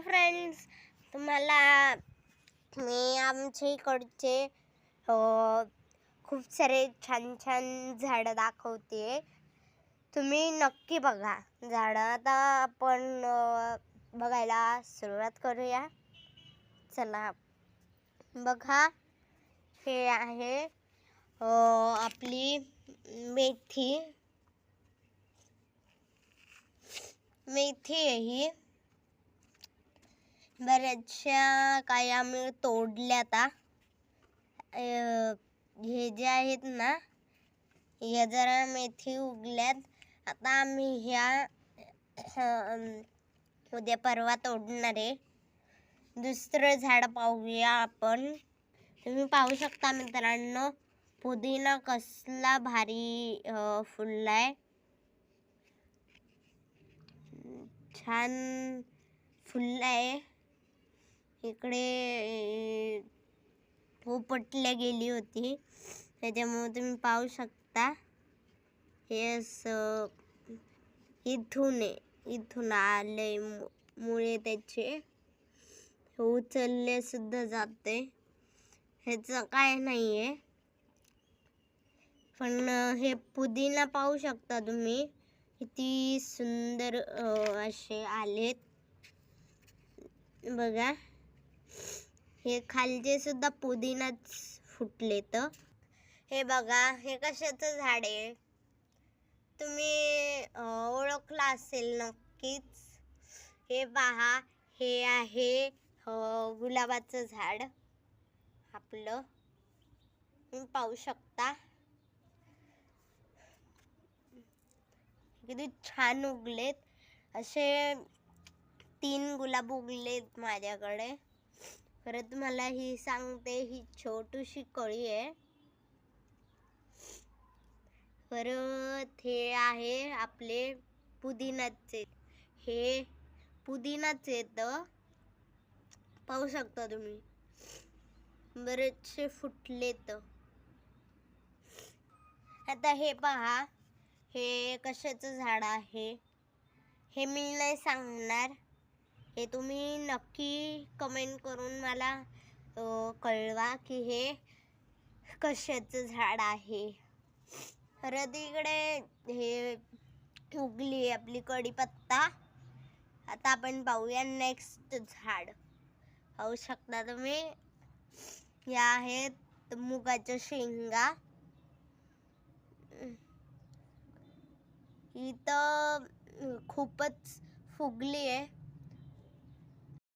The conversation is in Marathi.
फ्रेंड्स, तुम्हाला मी आमच्या इकडचे खूप सारे छान छान झाडं दाखवते. तुम्ही नक्की बघा झाडं. आता आपण बघायला सुरुवात करूया. चला बघा, हे आहे आपली मेथी आहे ही. बऱ्याचशा काही आम्ही तोडल्या. आता हे जे आहेत ना, या जरा मेथी उगल्यात. आता आम्ही ह्या उद्या परवा तोडणार आहे. दुसरं झाड पाहूया आपण. तुम्ही पाहू शकता मित्रांनो, पुदिना कसला भारी फुललाय. छान फुललाय. इकडे पोपटल्या गेली होती, त्याच्यामुळे तुम्ही पाहू शकता. हे असं इथून आले मुळे त्याचे उचलले सुद्धा जाते. ह्याचं काय नाही आहे. पण हे पुदिना पाहू शकता तुम्ही, किती सुंदर असे आलेत बघा. हे खालचे सुद्धा पुदिनाच फुटलेत. हे बघा, हे कशाचं झाड आहे तुम्ही ओळखला असेल नक्कीच. हे पहा, हे आहे गुलाबाचं झाड आपलं. तुम्ही पाहू शकता किती छान उगलेत. असे 3 गुलाब उगलेत माझ्याकडे. परत तुम्हाला ही सांगते, ही छोटीशी कळी आहे. परत हे आहे आपले पुदिनाचे. हे पुदिनाचे तर पाहू शकता तुम्ही, बरेचसे फुटलेत. आता हे पहा, हे कशाचं झाड आहे हे मी नाही सांगणार. हे तुम्ही नक्की कमेंट करून मला कळवा की हे कशाचं झाड आहे. परत इकडे हे उगली आपली कढीपत्ता. आता आपण पाहूया नेक्स्ट झाड. पाहू शकता तुम्ही, या आहेत मुगाच्या शेंगा. ही तर खूपच फुगली आहे.